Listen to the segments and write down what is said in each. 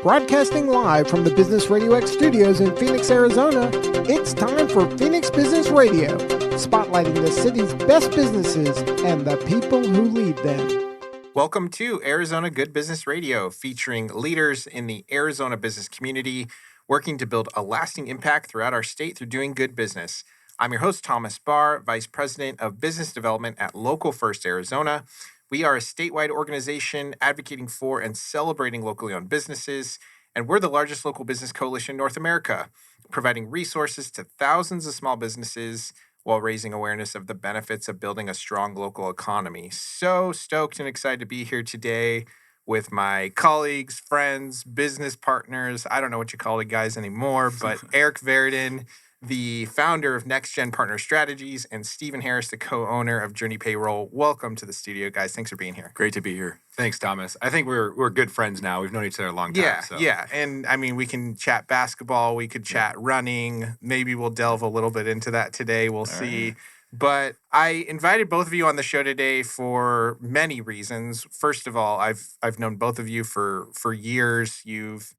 Broadcasting live from the Business RadioX studios in Phoenix, Arizona, it's time for Phoenix Business Radio, spotlighting the city's best businesses and the people who lead them. Welcome to Arizona Good Business Radio, featuring leaders in the Arizona business community, working to build a lasting impact throughout our state through doing good business. I'm your host, Thomas Barr, Vice President of Business Development at Local First Arizona. We are a statewide organization advocating for and celebrating locally owned businesses, and we're the largest local business coalition in North America, providing resources to thousands of small businesses while raising awareness of the benefits of building a strong local economy. So stoked and excited to be here today with my colleagues, friends, business partners. I don't know what you call the guys anymore, but Erik Verryden, the founder of NexGen Partner Strategies, and Stephen Harris, the co-owner of Journey Payroll. Welcome to the studio, guys. Thanks for being here. Great to be here. Thanks, Thomas. I think we're good friends now. We've known each other a long time. Yeah. And I mean, we can chat basketball. We could chat running. Maybe we'll delve a little bit into that today. We'll see. Right. But I invited both of you on the show today for many reasons. First of all, I've known both of you for years. You've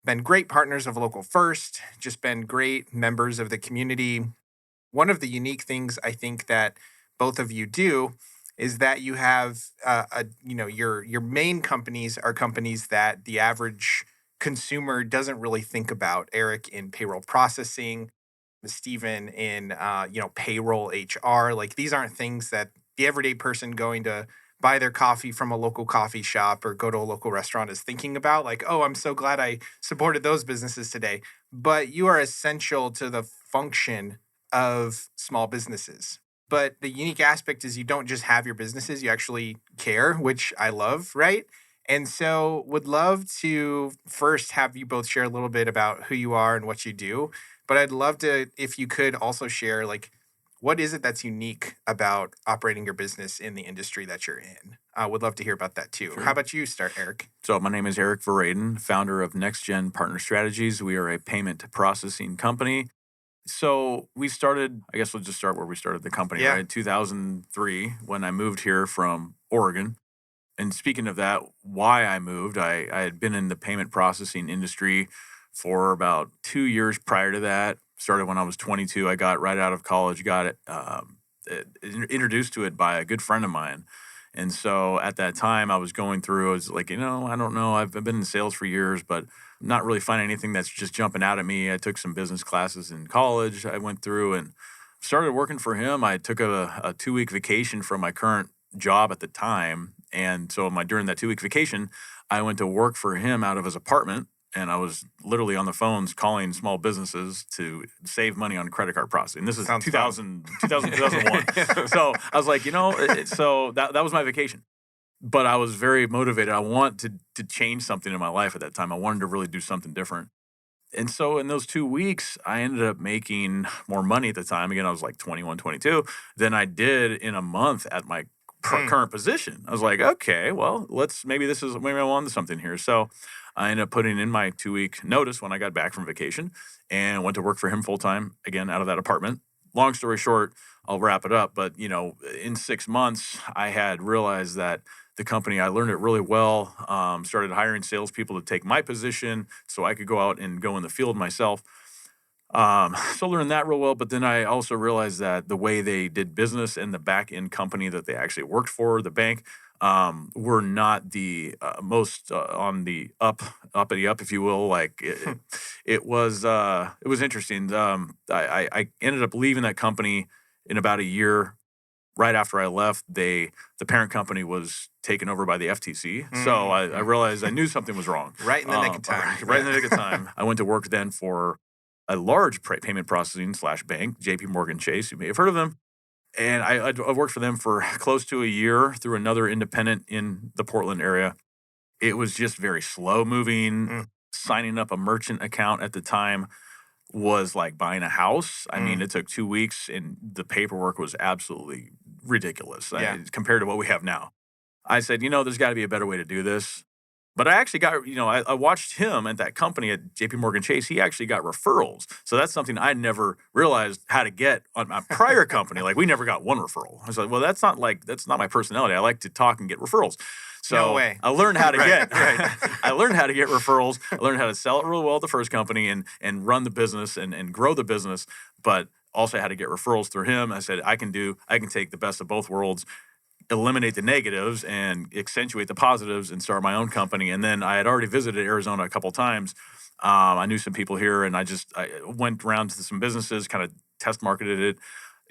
been great partners of Local First, just been great members of the community. One of the unique things I think that both of you do is that you have, your main companies are companies that the average consumer doesn't really think about. Erik in payroll processing, Stephen in, payroll HR. Like, these aren't things that the everyday person going to buy their coffee from a local coffee shop or go to a local restaurant is thinking about. Like, oh, I'm so glad I supported those businesses today. But you are essential to the function of small businesses. But the unique aspect is you don't just have your businesses, you actually care, which I love, right? And so would love to first have you both share a little bit about who you are and what you do. But I'd love to, if you could also share, like, what is it that's unique about operating your business in the industry that you're in? Would love to hear about that too. Sure. How about you start, Erik? So my name is Erik Verryden, founder of NexGen Partner Strategies. We are a payment processing company. So we started, I guess we'll just start where we started the company, right? 2003, when I moved here from Oregon. And speaking of that, why I moved, I had been in the payment processing industry for about 2 years prior to that. Started when I was 22. I got right out of college, got introduced to it by a good friend of mine. And so at that time I was going through, I was like, I don't know. I've been in sales for years, but not really finding anything that's just jumping out at me. I took some business classes in college. I went through and started working for him. I took a 2-week vacation from my current job at the time. And so during that 2-week vacation, I went to work for him out of his apartment. And I was literally on the phones calling small businesses to save money on credit card processing. This is 2001. So I was like, so that was my vacation. But I was very motivated. I wanted to change something in my life at that time. I wanted to really do something different. And so in those 2 weeks, I ended up making more money at the time. Again, I was like 21, 22, than I did in a month at my current position. I was like, okay, well, maybe I want something here. So I ended up putting in my 2-week notice when I got back from vacation and went to work for him full-time, again, out of that apartment. Long story short, I'll wrap it up. But, in 6 months, I had realized that the company, I learned it really well, started hiring salespeople to take my position so I could go out and go in the field myself. So learned that real well, but then I also realized that the way they did business and the back-end company that they actually worked for, the bank, were not the most on the uppity up, if you will. Like it was interesting. I ended up leaving that company in about a year. Right after I left, the parent company was taken over by the FTC. Mm-hmm. So I realized I knew something was wrong. Right in the nick of time. Right in the nick of time. I went to work then for a large payment processing / bank, JP Chase. You may have heard of them. And I worked for them for close to a year through another independent in the Portland area. It was just very slow moving. Signing up a merchant account at the time was like buying a house. I mean, it took 2 weeks and the paperwork was absolutely ridiculous compared to what we have now. I said, there's got to be a better way to do this. But I actually got, I watched him at that company at JP Chase. He actually got referrals. So that's something I never realized how to get on my prior company. Like, we never got one referral. I was like, well, that's not my personality. I like to talk and get referrals. So No way. I learned how to Right, get right. I learned how to get referrals. I learned how to sell it really well at the first company and run the business and grow the business, but also had to get referrals through him. I said I can take the best of both worlds, eliminate the negatives and accentuate the positives and start my own company. And then I had already visited Arizona a couple times. I knew some people here, and I went around to some businesses, kind of test marketed it.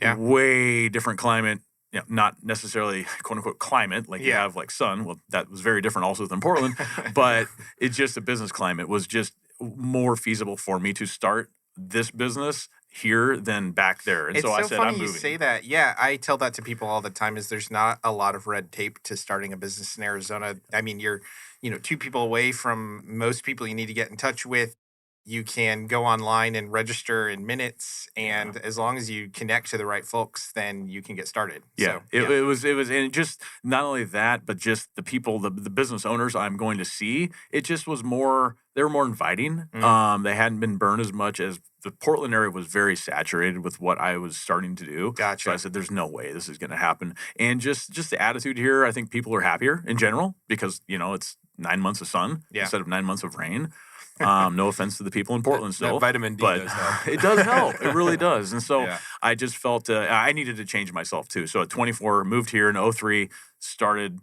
Yeah. Way different climate. Not necessarily quote unquote climate like you have like sun. Well, that was very different also than Portland, but it's just the business climate was just more feasible for me to start this business here than back there. And It's so I so said, funny I'm you moving. say that. Yeah, I tell that to people all the time. Is there's not a lot of red tape to starting a business in Arizona. I mean, you're 2 people away from most people you need to get in touch with. You can go online and register in minutes, and as long as you connect to the right folks, then you can get started. Yeah, So, it was, and just not only that, but just the people, the business owners I'm going to see. It just was more. They were more inviting. They hadn't been burned as much as the Portland area was very saturated with what I was starting to do. Gotcha. So I said, "There's no way this is going to happen." And just the attitude here, I think people are happier in general because it's 9 months of sun instead of 9 months of rain. No offense to the people in Portland still. That vitamin D but does help. it does help. It really does. And so Yeah. I just felt I needed to change myself too. So at 24, moved here in 03, started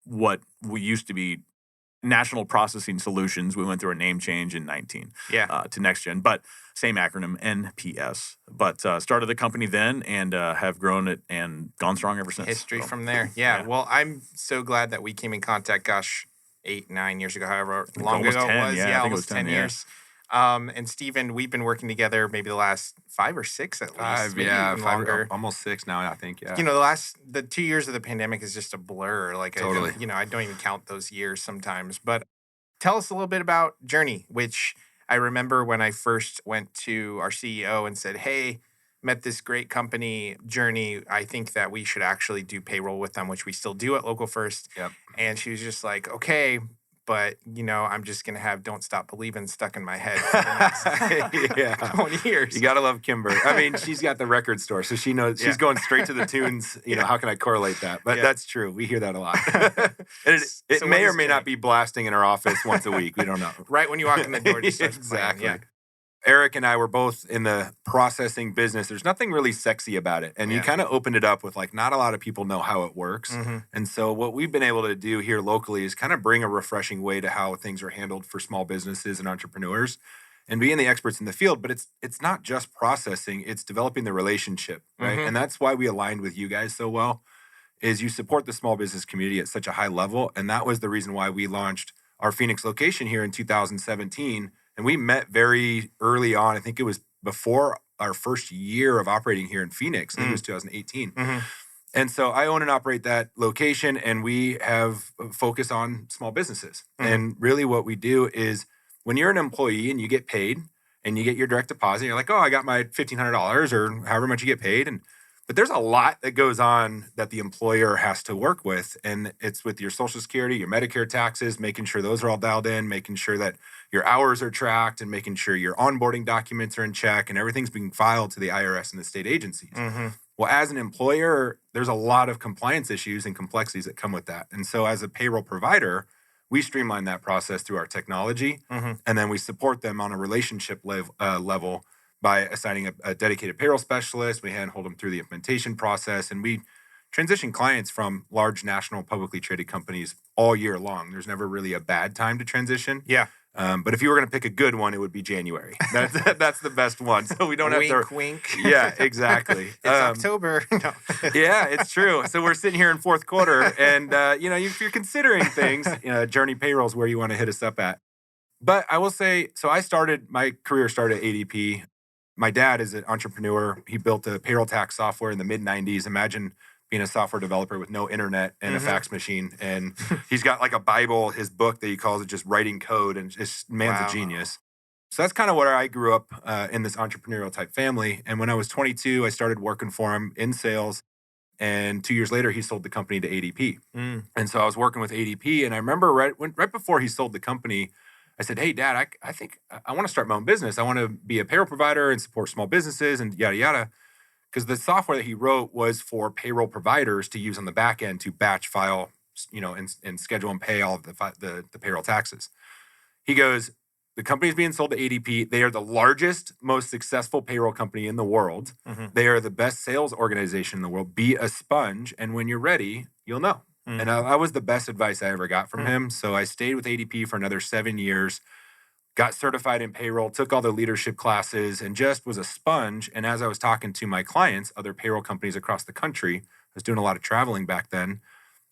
what we used to be National Processing Solutions. We went through a name change in 19 to NexGen, but same acronym, NPS. But started the company then and have grown it and gone strong ever since. history So, from there. Yeah. Well, I'm so glad that we came in contact. Gosh, 8-9 years ago, however long almost ago 10, it was. yeah, I think it almost was 10, 10 years. And Steven, we've been working together maybe the last 5 or 6 at least. Maybe even longer. Almost 6 now, I think. Yeah. The 2 years of the pandemic is just a blur. Like, Totally. I don't even count those years sometimes. But tell us a little bit about Journey, which I remember when I first went to our CEO and said, "Hey, met this great company, Journey. I think that we should actually do payroll with them," which we still do at Local First. Yep. And she was just like, "Okay, but I'm just gonna have 'Don't Stop Believin'" stuck in my head for the next 20 years. You gotta love Kimber. I mean, she's got the record store, so she knows she's going straight to the tunes. How can I correlate that? But that's true. We hear that a lot. And it So may what or is may Journey? not be blasting in our office once a week. We don't know. Right when you walk in the door, it just starts Exactly. playing. Yeah. Eric and I were both in the processing business. There's nothing really sexy about it. And you kind of opened it up with not a lot of people know how it works. And so what we've been able to do here locally is kind of bring a refreshing way to how things are handled for small businesses and entrepreneurs and being the experts in the field. But it's not just processing, it's developing the relationship, right? And that's why we aligned with you guys so well, is you support the small business community at such a high level. And that was the reason why we launched our Phoenix location here in 2017. And we met very early on. I think it was before our first year of operating here in Phoenix. I think it was 2018. And so I own and operate that location, and we have a focus on small businesses. And really what we do is when you're an employee and you get paid and you get your direct deposit, you're like, "Oh, I got my $1,500 or however much you get paid." But there's a lot that goes on that the employer has to work with. And it's with your Social Security, your Medicare taxes, making sure those are all dialed in, making sure that your hours are tracked, and making sure your onboarding documents are in check and everything's being filed to the IRS and the state agencies. Well, as an employer, there's a lot of compliance issues and complexities that come with that. And so as a payroll provider, we streamline that process through our technology, and then we support them on a relationship level by assigning a dedicated payroll specialist. We handhold them through the implementation process, and we transition clients from large national publicly traded companies all year long. There's never really a bad time to transition. Yeah. But if you were going to pick a good one, it would be January. That's the best one. So we don't Wink, have to. wink. Yeah, exactly. It's October. No. Yeah, it's true. So we're sitting here in fourth quarter, and if you're considering things, Journey Payroll is where you want to hit us up at. But I will say, so my career started at ADP. My dad is an entrepreneur. He built a payroll tax software in the mid-90s. Imagine being a software developer with no internet and a fax machine. And he's got like a Bible, his book that he calls it just writing code. And just man's a genius. So that's kind of where I grew up in this entrepreneurial type family. And when I was 22, I started working for him in sales. And 2 years later, he sold the company to ADP. And so I was working with ADP. And I remember right before he sold the company, I said, "Hey, Dad, I think I want to start my own business. I want to be a payroll provider and support small businesses and yada, yada." Because the software that he wrote was for payroll providers to use on the back end to batch file and schedule and pay all of the payroll taxes. He goes, the company's being sold to ADP. They are the largest, most successful payroll company in the world. Mm-hmm. They are the best sales organization in the world. Be a sponge, and when you're ready, you'll know. Mm-hmm. And that was the best advice I ever got from him. So I stayed with ADP for another 7 years, got certified in payroll, took all the leadership classes, and just was a sponge. And as I was talking to my clients, other payroll companies across the country, I was doing a lot of traveling back then,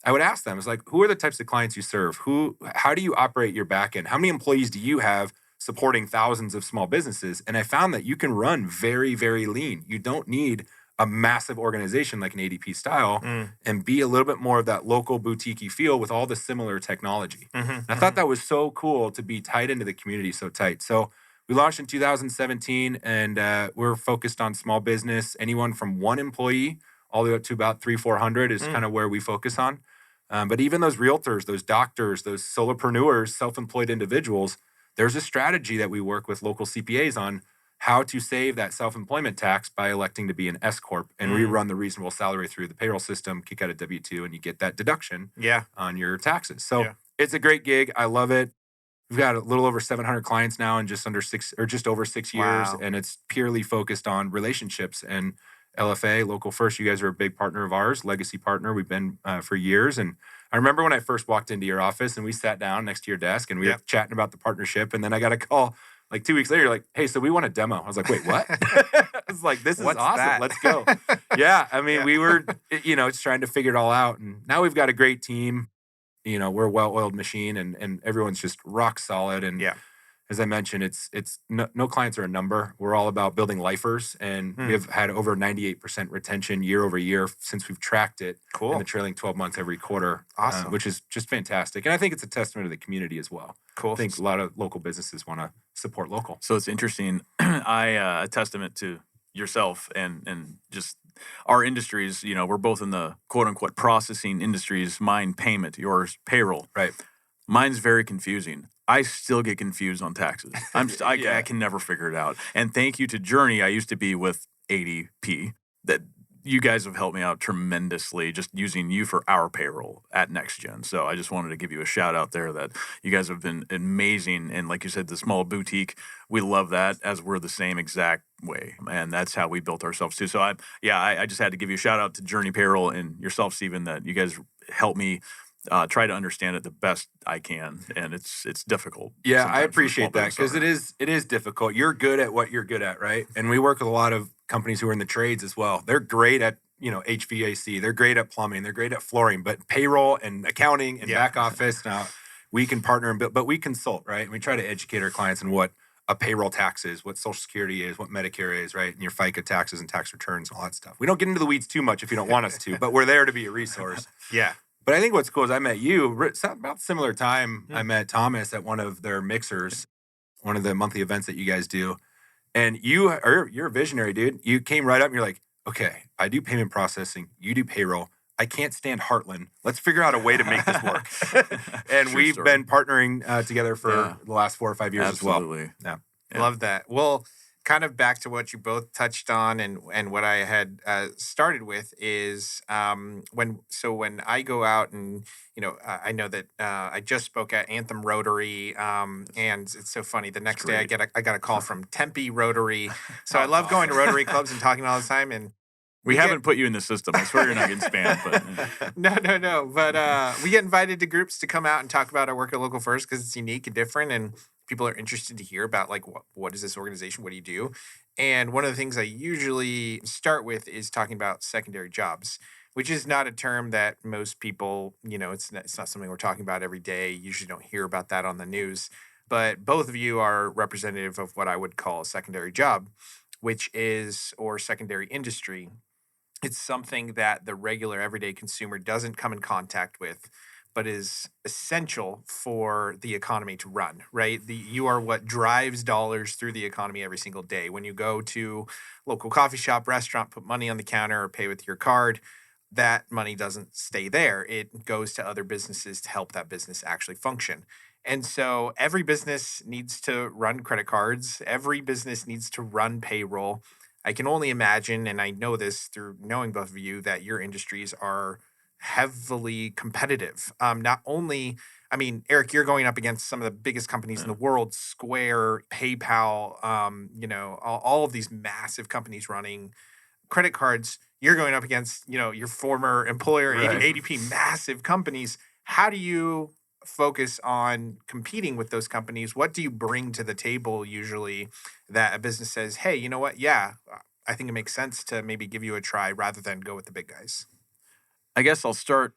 I would ask them, it's like, who are the types of clients you serve? How do you operate your back end? How many employees do you have supporting thousands of small businesses? And I found that you can run very, very lean. You don't need a massive organization like an ADP style and be a little bit more of that local boutique-y feel with all the similar technology. And I thought that was so cool to be tied into the community so tight. So we launched in 2017 and we're focused on small business, anyone from 1 employee all the way up to about 300-400 is kind of where we focus on. But even those realtors, those doctors, those solopreneurs, self-employed individuals, there's a strategy that we work with local CPAs on how to save that self-employment tax by electing to be an S Corp and rerun the reasonable salary through the payroll system, kick out a W-2, and you get that deduction on your taxes. So it's a great gig. I love it. We've got a little over 700 clients now in just over 6 years, and it's purely focused on relationships and LFA, Local First. You guys are a big partner of ours, legacy partner. We've been for years. And I remember when I first walked into your office and we sat down next to your desk and we were chatting about the partnership. And then I got a call like 2 weeks later, like, hey, so we want a demo. I was like, wait, what? I was like, this is awesome. That? Let's go. I mean, we were, just trying to figure it all out. And now we've got a great team. We're a well-oiled machine and everyone's just rock solid. And as I mentioned, it's no clients are a number. We're all about building lifers, and we have had over 98% retention year over year since we've tracked it in the trailing 12 months every quarter, which is just fantastic. And I think it's a testament to the community as well. Cool. I think a lot of local businesses want to support local. So it's interesting. A testament to yourself and just our industries. We're both in the quote unquote processing industries. Mine payment, yours payroll. Right. Mine's very confusing. I still get confused on taxes. I can never figure it out. And thank you to Journey. I used to be with ADP. That you guys have helped me out tremendously just using you for our payroll at NexGen. So I just wanted to give you a shout out there that you guys have been amazing. And like you said, the small boutique, we love that as we're the same exact way. And that's how we built ourselves too. So I just had to give you a shout out to Journey Payroll and yourself, Stephen, that you guys helped me try to understand it the best I can, and it's difficult. Yeah, I appreciate that because it is difficult. You're good at what you're good at, right? And we work with a lot of companies who are in the trades as well. They're great at HVAC, they're great at plumbing, they're great at flooring, but payroll and accounting and back office. Now we can partner and build, but we consult, right? And we try to educate our clients on what a payroll tax is, what Social Security is, what Medicare is, right? And your FICA taxes and tax returns and all that stuff. We don't get into the weeds too much if you don't want us to, but we're there to be a resource. But I think what's cool is I met you about similar time. I met Thomas at one of their mixers, one of the monthly events that you guys do. And you're a visionary, dude. You came right up and you're like, okay, I do payment processing. You do payroll. I can't stand Heartland. Let's figure out a way to make this work. And we've been partnering together for the last 4 or 5 years as well. Yeah. Love that. Well, kind of back to what you both touched on and what I had started with is when I go out and, I know that I just spoke at Anthem Rotary and it's so funny. The next day I got a call from Tempe Rotary. So I love going to Rotary clubs and talking all the time. And we haven't put you in the system. I swear you're not getting spammed. But No. But we get invited to groups to come out and talk about our work at Local First because it's unique and different. And people are interested to hear about like what is this organization? What do you do? And one of the things I usually start with is talking about secondary jobs, which is not a term that most people, it's not something we're talking about every day. You usually don't hear about that on the news. But both of you are representative of what I would call a secondary job, or secondary industry. It's something that the regular everyday consumer doesn't come in contact with, but is essential for the economy to run, right? You are what drives dollars through the economy every single day. When you go to local coffee shop, restaurant, put money on the counter or pay with your card, that money doesn't stay there. It goes to other businesses to help that business actually function. And so every business needs to run credit cards. Every business needs to run payroll. I can only imagine, and I know this through knowing both of you, that your industries are heavily competitive. Not only, I mean, Erik, you're going up against some of the biggest companies in the world, Square, PayPal, all of these massive companies running credit cards. You're going up against, your former employer, Right. ADP, massive companies. How do you focus on competing with those companies? What do you bring to the table usually that a business says, hey, you know what? Yeah, I think it makes sense to maybe give you a try rather than go with the big guys? I guess I'll start.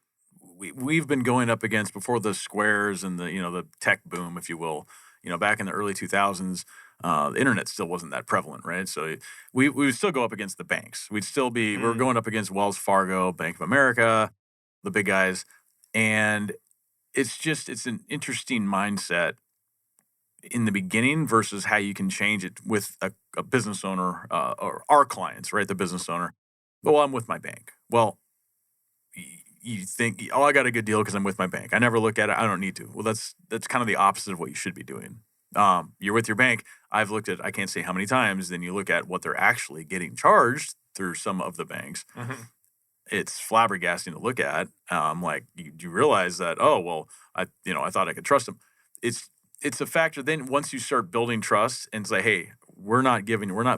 We've been going up against before the Squares and the tech boom, if you will. Back in the early 2000s, the internet still wasn't that prevalent, right? So we would still go up against the banks. We're going up against Wells Fargo, Bank of America, the big guys, and it's an interesting mindset in the beginning versus how you can change it with a business owner or our clients, right? The business owner. Well, I'm with my bank. Well, you think, oh, I got a good deal because I'm with my bank. I never look at it. I don't need to. Well, that's kind of the opposite of what you should be doing. You're with your bank. I've looked at, I can't say how many times, then you look at what they're actually getting charged through some of the banks. Mm-hmm. It's flabbergasting to look at. Like you realize that, oh, well, I thought I could trust them. It's a factor. Then once you start building trust and say, hey, we're not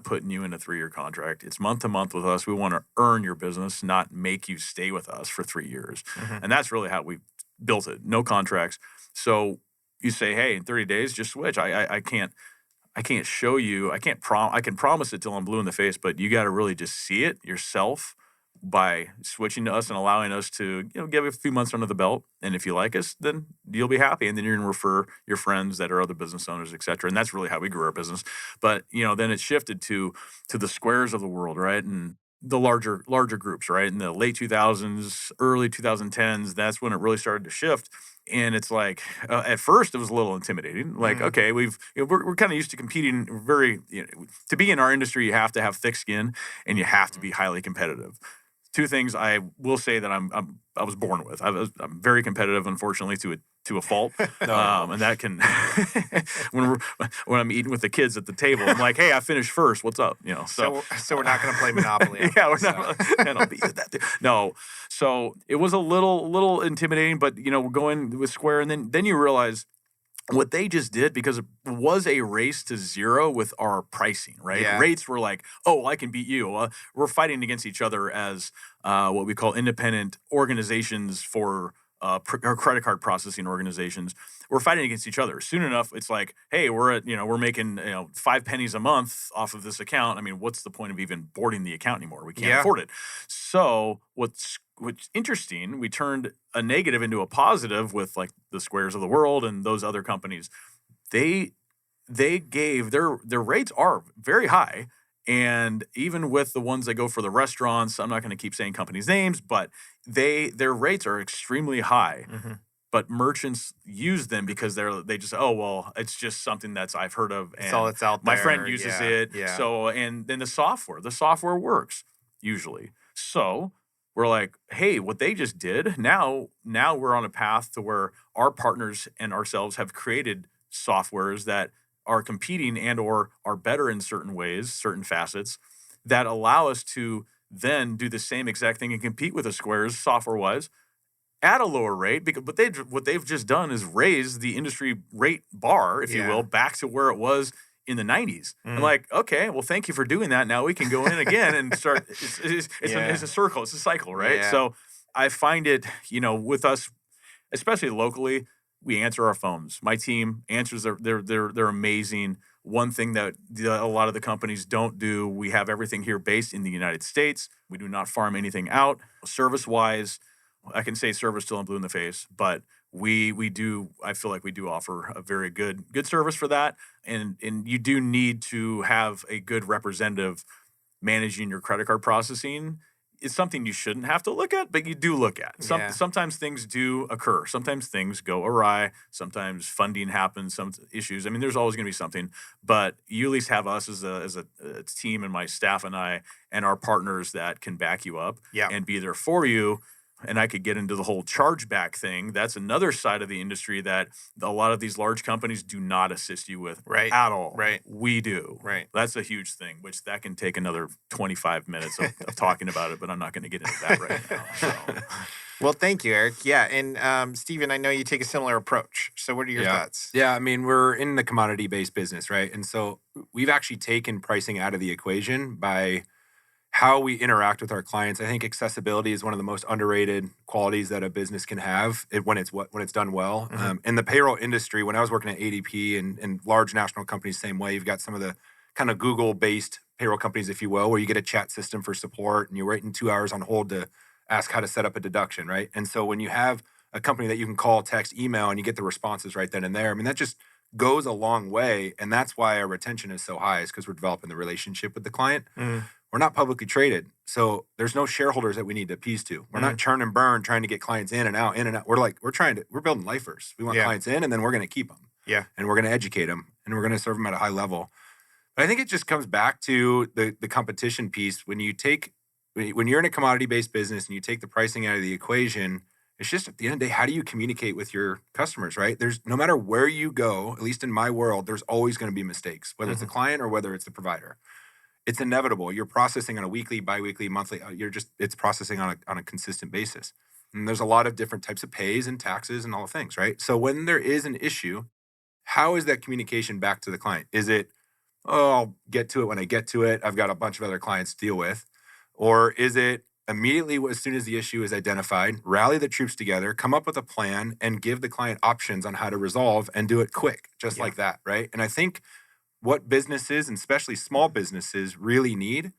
putting you in a 3-year contract. It's month to month with us. We want to earn your business, not make you stay with us for 3 years. Mm-hmm. And that's really how we built it. No contracts. So you say, hey, in 30 days, just switch. I can't show you. I can promise it till I'm blue in the face, but you got to really just see it yourself by switching to us and allowing us to give a few months under the belt. And if you like us, then you'll be happy, and then you're going to refer your friends that are other business owners, et cetera. And that's really how we grew our business. But then it shifted to the Squares of the world, right? And the larger groups, right? In the late 2000s, early 2010s, that's when it really started to shift. And it's like, at first it was a little intimidating. Like, okay, we're kind of used to competing very, to be in our industry, you have to have thick skin and you have to be highly competitive. Two things I will say that I was born with. I'm very competitive, unfortunately, to a fault. And that can when I'm eating with the kids at the table, I'm like, hey, I finished first. What's up? So we're not going to play Monopoly. Yeah, we're not. And I'll be with that too. No, so it was a little intimidating, but we're going with Square, and then you realize what they just did, because it was a race to zero with our pricing, right? Yeah. Rates were like, oh, I can beat you. We're fighting against each other as what we call independent organizations for or credit card processing organizations. We're fighting against each other. Soon enough, it's like, hey, we're making 5 pennies a month off of this account. I mean, what's the point of even boarding the account anymore? We can't afford it. So what's interesting, we turned a negative into a positive with like the Squares of the world and those other companies. They gave their rates are very high. And even with the ones that go for the restaurants, I'm not going to keep saying companies' names, but their rates are extremely high. Mm-hmm. But merchants use them because they just, oh, well, it's just something that's I've heard of, and it's all that's out there. My friend uses it. Yeah. So, and then the software works usually. So we're like, hey, what they just did, now we're on a path to where our partners and ourselves have created softwares that are competing and or are better in certain ways, certain facets, that allow us to then do the same exact thing and compete with the Squares software-wise at a lower rate. Because what they've just done is raise the industry rate bar, if you will, back to where it was in the 90s. I'm like, okay, well, thank you for doing that. Now we can go in again and start. It's a circle. It's a cycle, right? Yeah. So I find it, with us, especially locally, we answer our phones. My team answers. They're amazing. One thing that a lot of the companies don't do, we have everything here based in the United States. We do not farm anything out. Service-wise, I can say service till I'm blue in the face, but we do. I feel like we do offer a very good service for that. And you do need to have a good representative managing your credit card processing. It's something you shouldn't have to look at, but you do look at. Sometimes things do occur. Sometimes things go awry. Sometimes funding happens, some issues. I mean, there's always going to be something, but you at least have us as a team, and my staff and I and our partners that can back you up and be there for you And I could get into the whole chargeback thing. That's another side of the industry that a lot of these large companies do not assist you with at all. Right. We do. Right. That's a huge thing, which that can take another 25 minutes of talking about it, but I'm not going to get into that right now. So. Well, thank you, Erik. Yeah, and Stephen, I know you take a similar approach. So what are your thoughts? Yeah, I mean, we're in the commodity-based business, right? And so we've actually taken pricing out of the equation by how we interact with our clients. I think accessibility is one of the most underrated qualities that a business can have when it's done well. In the payroll industry, when I was working at ADP and large national companies, same way, you've got some of the kind of Google-based payroll companies, if you will, where you get a chat system for support and you're waiting 2 hours on hold to ask how to set up a deduction, right? And so when you have a company that you can call, text, email, and you get the responses right then and there, I mean, that just goes a long way. And that's why our retention is so high, is because we're developing the relationship with the client. We're not publicly traded, so there's no shareholders that we need to appease to. We're not churn and burn trying to get clients in and out. We're building lifers. We want clients in, and then we're going to keep them. Yeah. And we're going to educate them, and we're going to serve them at a high level. But I think it just comes back to the competition piece. When you're in a commodity-based business and you take the pricing out of the equation, it's just at the end of the day, how do you communicate with your customers, right? There's no matter where you go, at least in my world, there's always going to be mistakes, whether it's the client or whether it's the provider. It's inevitable. You're processing on a weekly, biweekly, monthly. It's processing on a consistent basis. And there's a lot of different types of pays and taxes and all the things, right? So when there is an issue, how is that communication back to the client? Is it, I'll get to it when I get to it. I've got a bunch of other clients to deal with. Or is it immediately, as soon as the issue is identified, rally the troops together, come up with a plan, and give the client options on how to resolve and do it quick, just like that, right? And I think what businesses, and especially small businesses, really need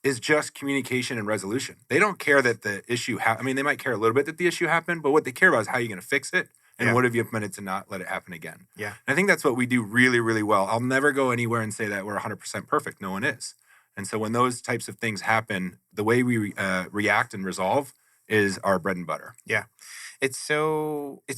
is just communication and resolution. They don't care that the issue they might care a little bit that the issue happened, but what they care about is how you're going to fix it and what have you implemented to not let it happen again. Yeah. And I think that's what we do really, really well. I'll never go anywhere and say that we're 100% perfect. No one is. And so when those types of things happen, the way we react and resolve is our bread and butter. Yeah. It's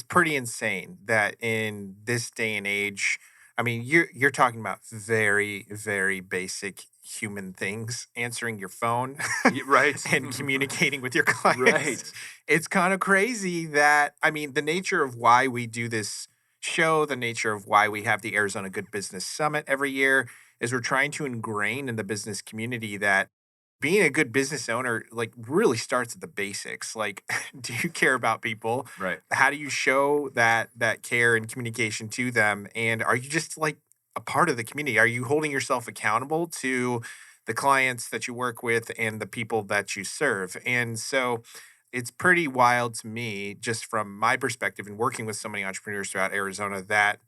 pretty insane that in this day and age, I mean, you're talking about very, very basic human things, answering your phone, right, and communicating with your clients. Right. It's kind of crazy that, I mean, the nature of why we do this show, the nature of why we have the Arizona Good Business Summit every year, is we're trying to ingrain in the business community that being a good business owner, like, really starts at the basics. Like, do you care about people? Right. How do you show that care and communication to them? And are you just, like, a part of the community? Are you holding yourself accountable to the clients that you work with and the people that you serve? And so it's pretty wild to me, just from my perspective and working with so many entrepreneurs throughout Arizona, that,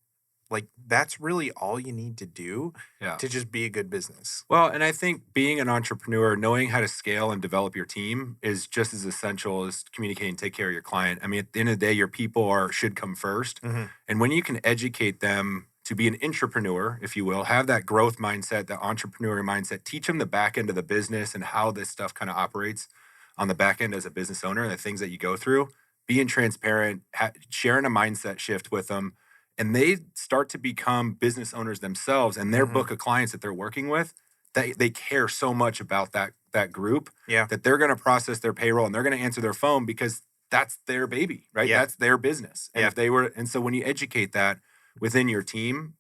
like, that's really all you need to do to just be a good business. Well, and I think being an entrepreneur, knowing how to scale and develop your team is just as essential as communicating and take care of your client. I mean, at the end of the day, your people should come first. And when you can educate them to be an intrapreneur, if you will, have that growth mindset, that entrepreneurial mindset, teach them the back end of the business and how this stuff kind of operates on the back end as a business owner and the things that you go through, being transparent, sharing a mindset shift with them. And they start to become business owners themselves, and their book of clients that they're working with, they care so much about that group that they're going to process their payroll and they're going to answer their phone because that's their baby, right? That's their business. And so when you educate that within your team,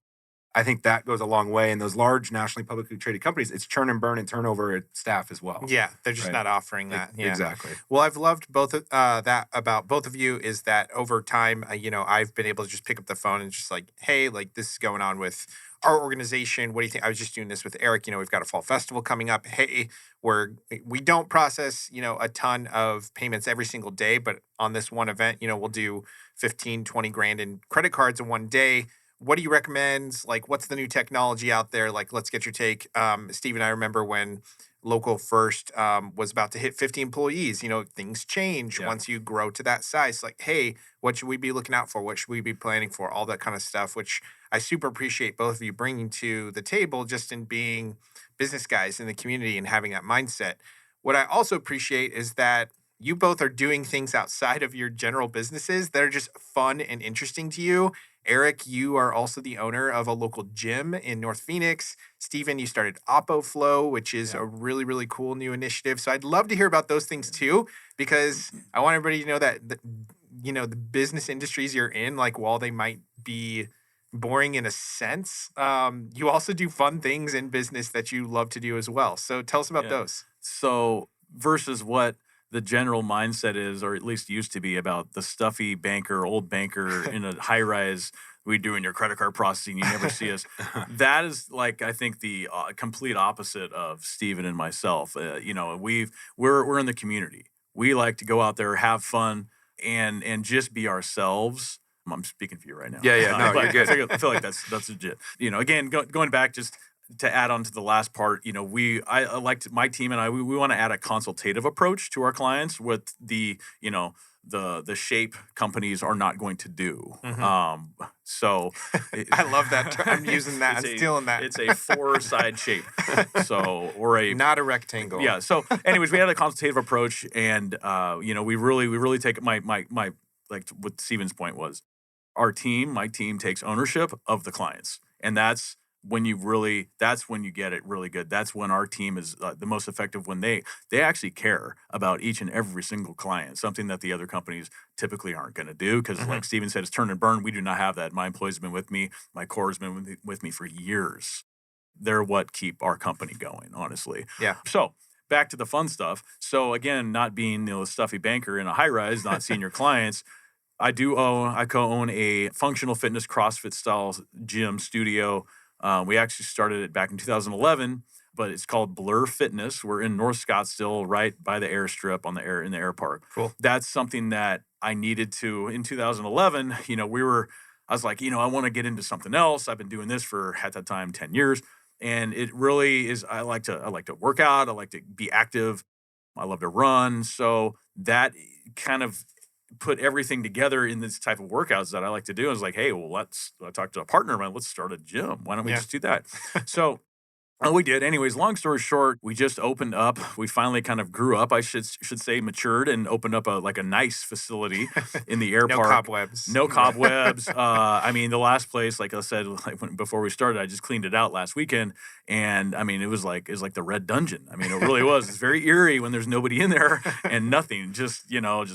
I think that goes a long way. And those large nationally publicly traded companies, it's churn and burn and turnover at staff as well. Yeah, they're just not offering that. Exactly. Well, I've loved both of that about both of you, is that over time, I've been able to just pick up the phone and just like, hey, like, this is going on with our organization. What do you think? I was just doing this with Erik. We've got a fall festival coming up. Hey, we don't process, a ton of payments every single day, but on this one event, we'll do 15, 20 grand in credit cards in one day. What do you recommend? Like, what's the new technology out there? Like, let's get your take. Steve and I remember when Local First was about to hit 50 employees. Things change once you grow to that size. Like, hey, what should we be looking out for? What should we be planning for? All that kind of stuff, which I super appreciate both of you bringing to the table, just in being business guys in the community and having that mindset. What I also appreciate is that you both are doing things outside of your general businesses that are just fun and interesting to you. Erik, you are also the owner of a local gym in North Phoenix. Stephen, you started OppoFlow, which is a really, really cool new initiative. So I'd love to hear about those things too, because I want everybody to know that, the business industries you're in, like while they might be boring in a sense, you also do fun things in business that you love to do as well. So tell us about those. So versus what the general mindset is, or at least used to be, about the stuffy banker, old banker in a high rise, we doing your credit card processing, you never see us. That is like, I think, the complete opposite of Steven and myself. We're in the community. We like to go out there, have fun, and just be ourselves. I'm speaking for you right now. Yeah. No, you're good. I feel like that's legit. Again, going back just to add on to the last part, I like my team and we want to add a consultative approach to our clients with the shape companies are not going to do. So I love that term. I'm using that. I'm stealing that. It's a 4-side shape. Not a rectangle. Yeah. So anyways, we had a consultative approach, and we really take my like what Steven's point was, my team takes ownership of the clients, and that's when you get it really good. That's when our team is the most effective, when they actually care about each and every single client, something that the other companies typically aren't going to do. Because like Steven said, it's turn and burn. We do not have that. My employees have been with me. My core has been with me for years. They're what keep our company going, honestly. Yeah. So back to the fun stuff. So again, not being a stuffy banker in a high rise, not seeing your clients, I co-own a functional fitness CrossFit style gym studio. We actually started it back in 2011, but it's called Blur Fitness. We're in North Scottsdale, right by the airstrip in the air park. Cool. That's something that I needed to, in 2011, I was like, I want to get into something else. I've been doing this for, at that time, 10 years. And it really is, I like to work out. I like to be active. I love to run. So that kind of put everything together in this type of workouts that I like to do. I was like, hey, well, I talked to a partner of mine, let's start a gym. Why don't we just do that? So we did. Anyways, long story short, we just opened up. We finally kind of grew up, I should say, matured, and opened up a nice facility in the air park. No cobwebs. The last place, like I said, before we started, I just cleaned it out last weekend. And it was like the Red Dungeon. It really was. It's very eerie when there's nobody in there and nothing, just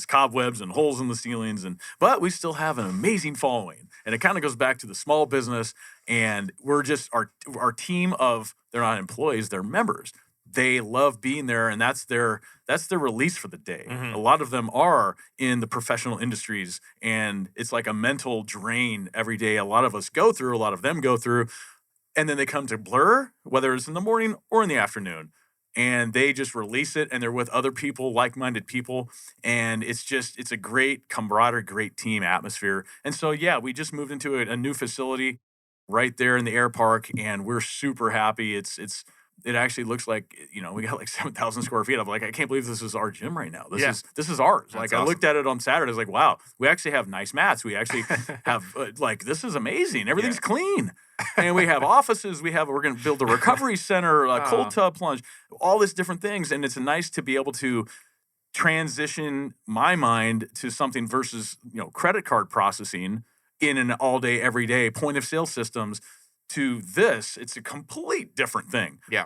cobwebs and holes in the ceilings. But we still have an amazing following. And it kind of goes back to the small business. And we're just our team of, they're not employees, they're members. They love being there, and that's their release for the day. A lot of them are in the professional industries, and it's like a mental drain every day. A lot of them go through, and then they come to Blur, whether it's in the morning or in the afternoon, and they just release it, and they're with other people, like-minded people, and it's a great camaraderie, great team atmosphere. And so, we just moved into a new facility right there in the air park, and we're super happy. It actually looks like, we got like 7,000 square feet. I'm like, I can't believe this is our gym right now. This is ours. That's awesome. I looked at it on Saturday. I was like, wow, we actually have nice mats. We actually have this is amazing. Everything's clean. And we have offices. We're going to build a recovery center, a cold tub plunge, all these different things. And it's nice to be able to transition my mind to something versus, credit card processing in an all day, every day point of sale systems to this. It's a complete different thing. Yeah.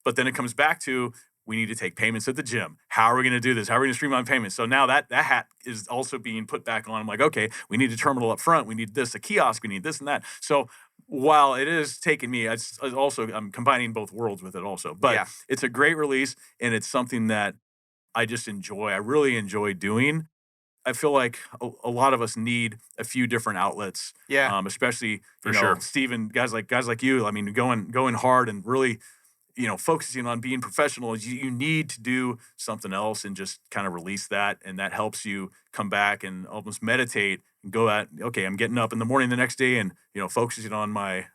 But then it comes back to, we need to take payments at the gym. How are we going to do this? How are we going to streamline payments? So now that hat is also being put back on. I'm like, okay, we need a terminal up front. We need this, a kiosk. We need this and that. So while it is taking me, I'm combining both worlds with it also. But it's a great release, and it's something that I just enjoy. I really enjoy doing. I feel like a lot of us need a few different outlets. Yeah. Especially, sure. Steven, guys like you. Going hard and really, focusing on being professional. You need to do something else and just kind of release that, and that helps you come back and almost meditate and go at, okay, I'm getting up in the morning the next day and focusing on my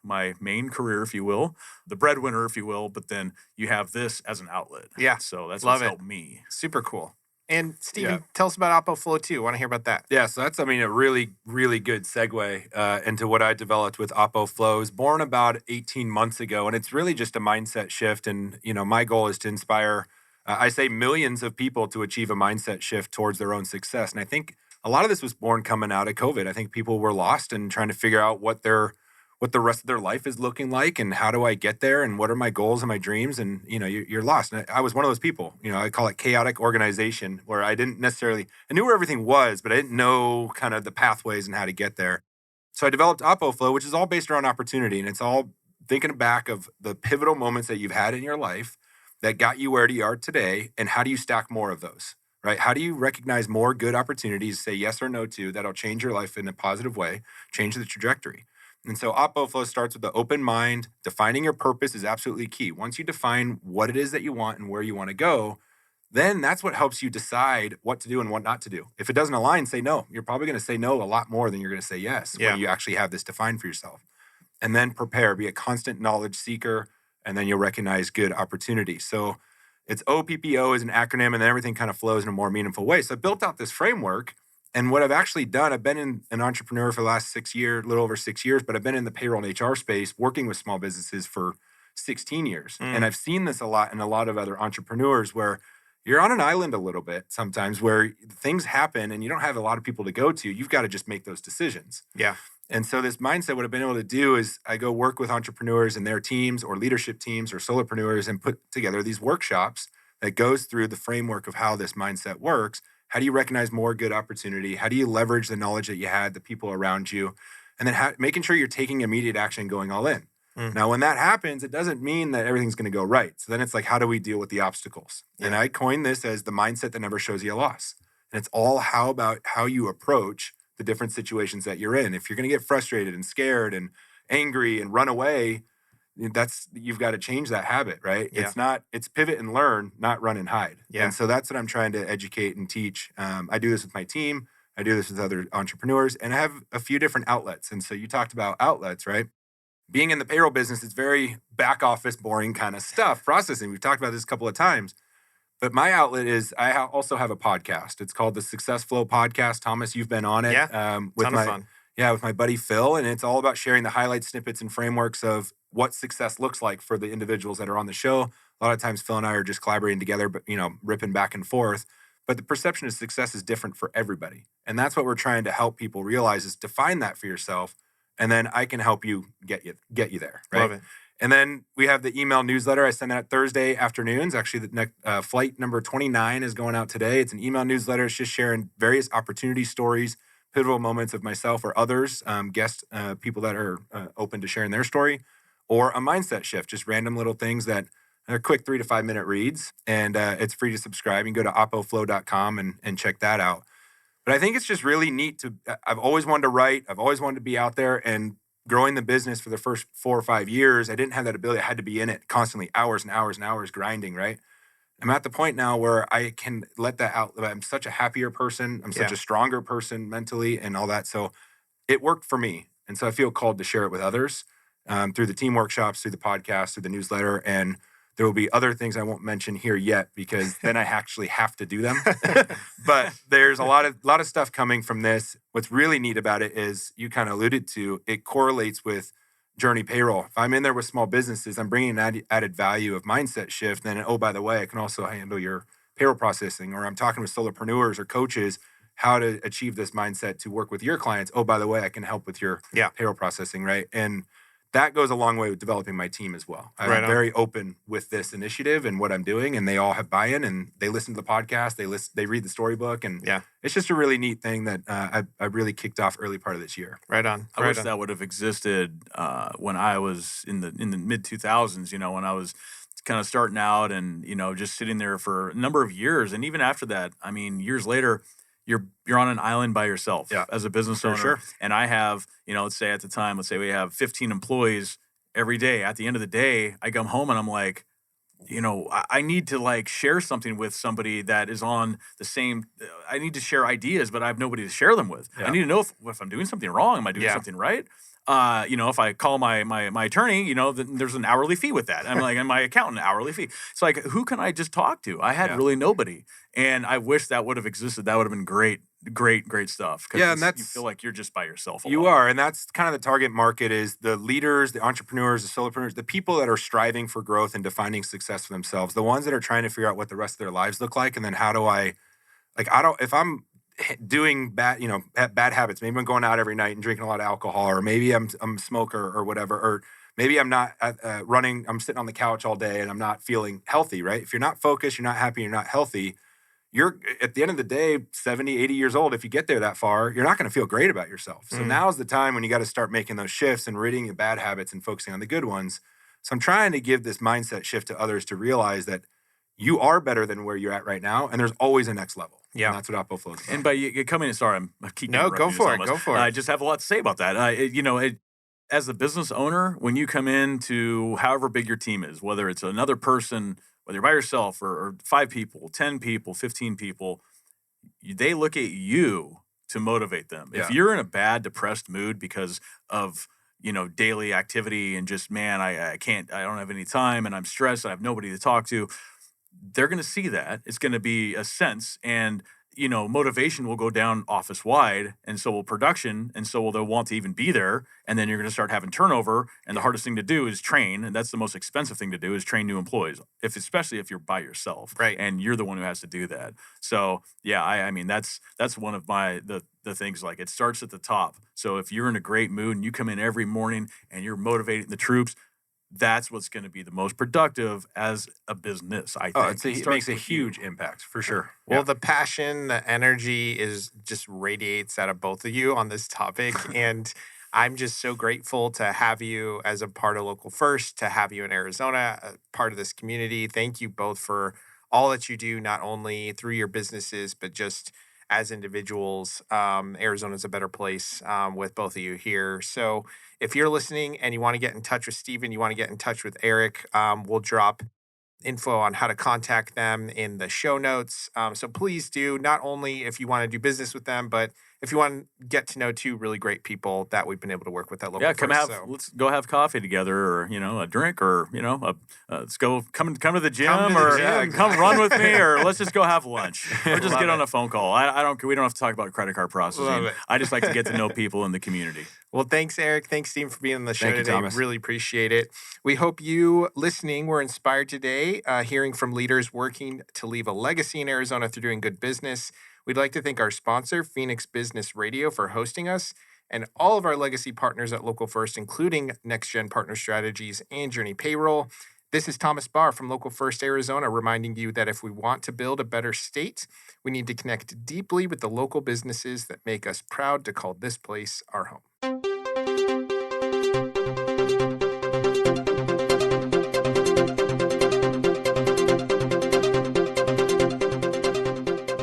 main career, if you will, the breadwinner, if you will. But then you have this as an outlet. Yeah. So that's what's helped me. Super cool. And Steven, tell us about OppoFlow too. I want to hear about that. Yeah, so that's, a really, really good segue into what I developed with OppoFlow. It was born about 18 months ago, and it's really just a mindset shift. And, my goal is to inspire, I say, millions of people to achieve a mindset shift towards their own success. And I think a lot of this was born coming out of COVID. I think people were lost and trying to figure out what the rest of their life is looking like and how do I get there and what are my goals and my dreams, and you're lost. And I was one of those people. I call it chaotic organization, where I didn't necessarily, I knew where everything was, but I didn't know kind of the pathways and how to get there. So I developed Oppo Flow, which is all based around opportunity, and it's all thinking back of the pivotal moments that you've had in your life that got you where you are today, and how do you stack more of those, right? How do you recognize more good opportunities, say yes or no to, that'll change your life in a positive way, change the trajectory? And so Oppo Flow starts with the open mind. Defining your purpose is absolutely key. Once you define what it is that you want and where you want to go, then that's what helps you decide what to do and what not to do. If it doesn't align, say no. You're probably going to say no a lot more than you're going to say yes when you actually have this defined for yourself. And then prepare, be a constant knowledge seeker, and then you'll recognize good opportunity. So it's OPPO is an acronym, and then everything kind of flows in a more meaningful way. So I built out this framework. And what I've actually done, I've been an entrepreneur for the last 6 years, a little over 6 years, but I've been in the payroll and HR space working with small businesses for 16 years. And I've seen this a lot in a lot of other entrepreneurs where you're on an island a little bit sometimes, where things happen and you don't have a lot of people to go to. You've got to just make those decisions. Yeah. And so this mindset, what I've been able to do is I go work with entrepreneurs and their teams or leadership teams or solopreneurs and put together these workshops that goes through the framework of how this mindset works. How do you recognize more good opportunity? How do you leverage the knowledge that you had, the people around you, and then making sure you're taking immediate action, going all in? Now, when that happens, it doesn't mean that everything's going to go right. So then it's like, how do we deal with the obstacles? Yeah. And I coined this as the mindset that never shows you a loss. And it's all about how you approach the different situations that you're in. If you're going to get frustrated and scared and angry and run away, you've got to change that habit, right? Yeah. It's pivot and learn, not run and hide. Yeah. And so that's what I'm trying to educate and teach. I do this with my team. I do this with other entrepreneurs, and I have a few different outlets. And so you talked about outlets, right? Being in the payroll business, it's very back office, boring kind of stuff, processing. We've talked about this a couple of times. But my outlet is I also have a podcast. It's called the Success Flow Podcast. Thomas, you've been on it. Yeah, ton of fun. Yeah, with my buddy Phil. And it's all about sharing the highlights, snippets, and frameworks of what success looks like for the individuals that are on the show. A lot of times Phil and I are just collaborating together, but ripping back and forth. But the perception of success is different for everybody. And that's what we're trying to help people realize, is define that for yourself. And then I can help you get you there. Right? Love it. And then we have the email newsletter. I send that Thursday afternoons. Actually, the next flight number 29 is going out today. It's an email newsletter. It's just sharing various opportunity stories, pivotal moments of myself or others, guest people that are open to sharing their story, or a mindset shift, just random little things that are quick 3 to 5 minute reads. And it's free to subscribe. You can go to oppoflow.com and check that out. But I think it's just really neat I've always wanted to write. I've always wanted to be out there, and growing the business for the first 4 or 5 years, I didn't have that ability. I had to be in it constantly, hours and hours and hours grinding, right? I'm at the point now where I can let that out. I'm such a happier person. I'm such a stronger person mentally and all that. So it worked for me. And so I feel called to share it with others through the team workshops, through the podcast, through the newsletter. And there will be other things I won't mention here yet, because then I actually have to do them. But there's a lot of stuff coming from this. What's really neat about it is, you kind of alluded to, it correlates with Journey Payroll. If I'm in there with small businesses, I'm bringing an added value of mindset shift. Then, oh, by the way, I can also handle your payroll processing. Or I'm talking with solopreneurs or coaches how to achieve this mindset to work with your clients. Oh, by the way, I can help with your payroll processing, right? And that goes a long way with developing my team as well. I'm very open with this initiative and what I'm doing, and they all have buy-in, and they listen to the podcast, they read the storybook, and it's just a really neat thing that I really kicked off early part of this year. Right on. I wish that would have existed when I was in the mid 2000s. When I was kind of starting out, and just sitting there for a number of years, and even after that, I mean, years later, you're on an island by yourself as a business owner. Sure. And I have, let's say at the time, we have 15 employees every day. At the end of the day, I come home and I'm like, I need to share something with somebody that is on the same, I need to share ideas, but I have nobody to share them with. I need to know if I'm doing something wrong. Am I doing something right? If I call my attorney, then there's an hourly fee with that. I'm like, and my accountant, hourly fee. It's like, who can I just talk to? I had really nobody. And I wish that would have existed. That would have been great stuff. Yeah, and you feel like you're just by yourself. You are, and that's kind of the target market, is the leaders, the entrepreneurs, the solopreneurs, the people that are striving for growth and defining success for themselves, the ones that are trying to figure out what the rest of their lives look like, and then how do if I'm doing bad, bad habits. Maybe I'm going out every night and drinking a lot of alcohol, or maybe I'm a smoker or whatever, or maybe I'm not running. I'm sitting on the couch all day and I'm not feeling healthy, right? If you're not focused, you're not happy, you're not healthy, you're at the end of the day, 70, 80 years old. If you get there that far, you're not going to feel great about yourself. So now is the time when you got to start making those shifts and ridding your bad habits and focusing on the good ones. So I'm trying to give this mindset shift to others to realize that you are better than where you're at right now, and there's always a next level. Yeah, and that's what Outpost Flow is about. And by you coming in, sorry, I keep no, go for it. Go for it. I just have a lot to say about that. As a business owner, when you come in to however big your team is, whether it's another person, whether you're by yourself or 5 people, 10 people, 15 people, they look at you to motivate them. Yeah. If you're in a bad, depressed mood because of daily activity and just, man, I don't have any time and I'm stressed, I have nobody to talk to, they're going to see that. It's going to be a sense, and motivation will go down office wide, and so will production, and so will they'll want to even be there. And then you're going to start having turnover, and the hardest thing to do is train, and that's the most expensive thing to do, is train new employees, especially if you're by yourself, right? And you're the one who has to do that. So yeah, I mean that's one of the things. Like, it starts at the top. So if you're in a great mood and you come in every morning and you're motivating the troops, that's what's going to be the most productive as a business, I think. It makes a huge impact, for sure. Well, the passion, the energy just radiates out of both of you on this topic. And I'm just so grateful to have you as a part of Local First, to have you in Arizona, a part of this community. Thank you both for all that you do, not only through your businesses, but just as individuals. Arizona's a better place with both of you here. So if you're listening and you want to get in touch with Steven, you want to get in touch with Erik, we'll drop info on how to contact them in the show notes. So please do, not only if you want to do business with them, but if you want to get to know 2 really great people that we've been able to work with at Local First. Let's go have coffee together, or a drink, or let's go come to the gym, come run with me, or let's just go have lunch, or just get on a phone call. We don't have to talk about credit card processing. I just like to get to know people in the community. Well, thanks, Erik. Thanks, Steve, for being on the show today. Thomas. Really appreciate it. We hope you listening were inspired today, hearing from leaders working to leave a legacy in Arizona through doing good business. We'd like to thank our sponsor, Phoenix Business Radio, for hosting us, and all of our legacy partners at Local First, including NexGen Partner Strategies and Journey Payroll. This is Thomas Barr from Local First Arizona, reminding you that if we want to build a better state, we need to connect deeply with the local businesses that make us proud to call this place our home.